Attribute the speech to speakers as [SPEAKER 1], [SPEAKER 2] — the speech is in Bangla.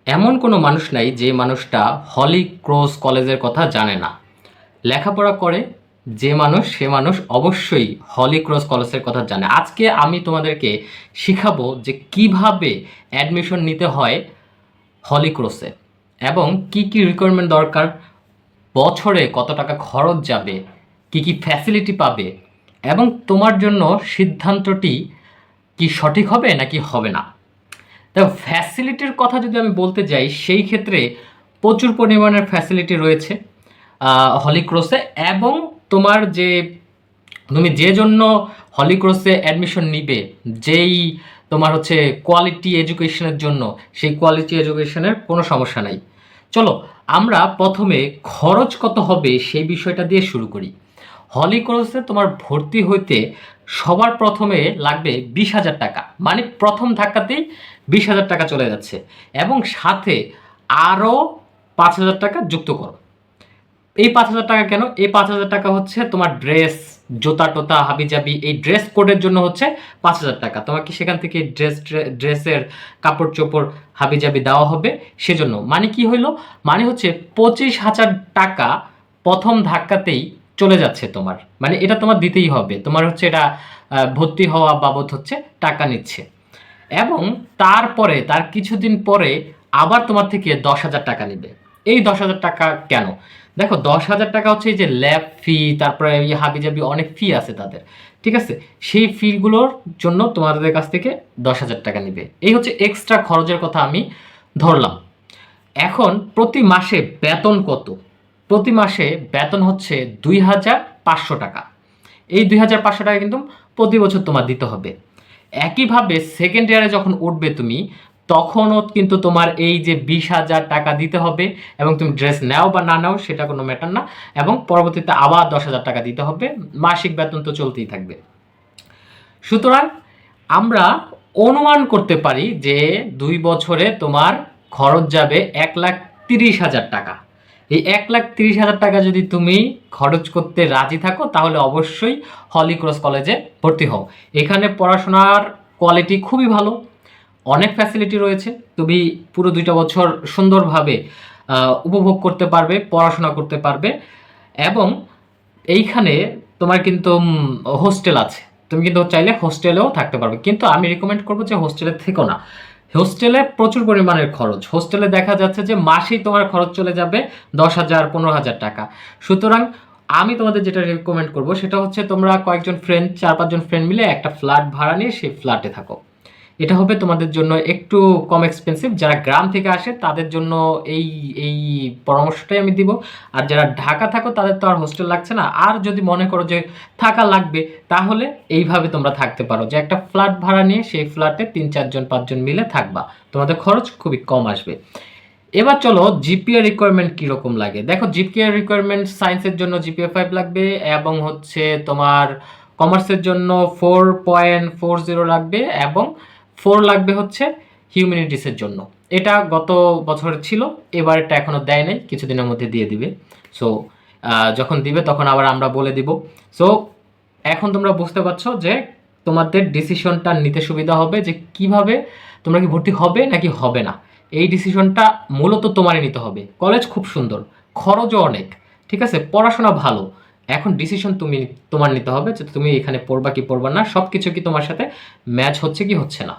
[SPEAKER 1] এমন কোনো মানুষ নাই যে মানুষটা হলি ক্রস কলেজের কথা জানে না। লেখাপড়া করে যে মানুষ সে মানুষ অবশ্যই হলি ক্রস কলেজের কথা জানে। আজকে আমি তোমাদেরকে শিখাবো যে কিভাবে অ্যাডমিশন নিতে হয় হলি ক্রসে এবং কি কি রিকোয়ারমেন্ট দরকার, বছরে কত টাকা খরচ যাবে, কি কি ফ্যাসিলিটি পাবে এবং তোমার জন্য সিদ্ধান্তটি কি সঠিক হবে নাকি হবে না। দেখো, ফ্যাসিলিটির কথা যদি আমি বলতে যাই সেই ক্ষেত্রে প্রচুর পরিমাণের ফ্যাসিলিটি রয়েছে হলি ক্রসে। এবং তোমার যে তুমি যে জন্য হলি ক্রসে অ্যাডমিশন নিবে, যেই তোমার হচ্ছে কোয়ালিটি এডুকেশনের জন্য, সেই কোয়ালিটি এডুকেশনের কোনো সমস্যা নাই। চলো আমরা প্রথমে খরচ কত হবে সেই বিষয়টা দিয়ে শুরু করি। হলি ক্রসে তোমার ভর্তি হইতে সবার প্রথমে লাগবে 20,000 টাকা, মানে প্রথম ধাক্কাতেই 20,000 টাকা চলে যাচ্ছে এবং সাথে আরও 5,000 টাকা যুক্ত করো। এই 5,000 টাকা কেন? এই 5,000 টাকা হচ্ছে তোমার ড্রেস, জুতা টোতা হাবিজাবি, এই ড্রেস কোডের জন্য হচ্ছে 5,000 টাকা। তোমাকে সেখান থেকে ড্রেসের কাপড় চোপড় হাবিজাবি দেওয়া হবে। সেজন্য মানে কি হইলো, মানে হচ্ছে 25,000 টাকা প্রথম ধাক্কাতেই চলে যাচ্ছে তোমার, মানে এটা তোমার দিতেই হবে। তোমার হচ্ছে এটা ভর্তি হওয়া বাবদ হচ্ছে টাকা নিচ্ছে। এবং তারপরে তার কিছুদিন পরে আবার তোমার থেকে 10,000 টাকা নেবে। এই 10,000 টাকা কেন? দেখো, 10,000 টাকা হচ্ছে এই যে ল্যাব ফি, তারপরে এই হাবিজাবি অনেক ফি আছে তাদের, ঠিক আছে? সেই ফিগুলোর জন্য তোমাদের কাছ থেকে 10,000 টাকা নেবে। এই হচ্ছে এক্সট্রা খরচের কথা আমি ধরলাম। এখন প্রতি মাসে বেতন কত? প্রতি মাসে বেতন হচ্ছে 2,500 টাকা। এই 2,500 টাকা কিন্তু প্রতি বছর তোমার দিতে হবে। একইভাবে সেকেন্ড ইয়ারে যখন উঠবে তুমি, তখনও কিন্তু তোমার এই যে 20,000 টাকা দিতে হবে এবং তুমি ড্রেস নাও বা না নাও সেটা কোনো ম্যাটার না। এবং পরবর্তীতে আবার 10,000 টাকা দিতে হবে। মাসিক বেতন তো চলতেই থাকবে। সুতরাং আমরা অনুমান করতে পারি যে 2 বছরে তোমার খরচ যাবে 1,30,000 টাকা। এই 1,30,000 টাকা যদি তুমি খরচ করতে রাজি থাকো তাহলে অবশ্যই হলি ক্রস কলেজে ভর্তি হও। এখানে পড়াশোনার কোয়ালিটি খুবই ভালো, অনেক ফ্যাসিলিটি রয়েছে। তুমি পুরো 2টা বছর সুন্দরভাবে উপভোগ করতে পারবে, পড়াশোনা করতে পারবে। এবং এইখানে তোমার কিন্তু হোস্টেল আছে, তুমি কিন্তু চাইলে হোস্টেলেও থাকতে পারবে। কিন্তু আমি রিকমেন্ড করবো যে হোস্টেলে থেকো না। হোস্টেলে প্রচুর পরিমাণের খরচ। হোস্টেলে দেখা যাচ্ছে যে মাসেই তোমার খরচ চলে যাবে 10,000 15,000 টাকা। সুতরাং আমি তোমাদের যেটা রিকমেন্ড করবো সেটা হচ্ছে তোমরা কয়েকজন ফ্রেন্ড, 4-5 জন ফ্রেন্ড মিলে একটা ফ্ল্যাট ভাড়া নিয়ে সেই ফ্ল্যাটে থাকো। এটা হবে তোমাদের জন্য একটু কম এক্সপেন্সিভ। যারা গ্রাম থেকে আসে তাদের জন্য এই এই পরামর্শটাই আমি দিব। আর যারা ঢাকা থাকো তাদের তো আর হোস্টেল লাগছে না। আর যদি মনে করো যে থাকা লাগবে তাহলে এইভাবে তোমরা থাকতে পারো যে একটা ফ্ল্যাট ভাড়া নিয়ে সেই ফ্ল্যাটে 3-4 জন 5 জন মিলে থাকবা। তোমাদের খরচ খুবই কম আসবে। এবার চলো জিপিএ রিকোয়ারমেন্ট কীরকম লাগে। দেখো, জিপিএ রিকোয়ারমেন্ট সায়েন্সের জন্য জিপিএ 5 লাগবে এবং হচ্ছে তোমার কমার্সের জন্য 4.40 লাগবে এবং 4 লাগবে হচ্ছে হিউম্যানিটিসের জন্য। এটা গত বছর ছিল, এবার এটা এখনও দেয় নাই, কিছুদিনের মধ্যে দিয়ে দিবে। সো যখন দিবে তখন আবার আমরা বলে দিব। সো এখন তোমরা বুঝতে পারছো যে তোমাদের ডিসিশনটা নিতে সুবিধা হবে যে কিভাবে তোমরা কি ভর্তি হবে নাকি হবে না। এই ডিসিশনটা মূলত তোমারই নিতে হবে। কলেজ খুব সুন্দর, খরচও অনেক, ঠিক আছে, পড়াশোনা ভালো। এখন ডিসিশন তোমার নিতে হবে যে তুমি এখানে পড়বা কি পড়বা না, সব কিছু কি তোমার সাথে ম্যাচ হচ্ছে কি হচ্ছে না।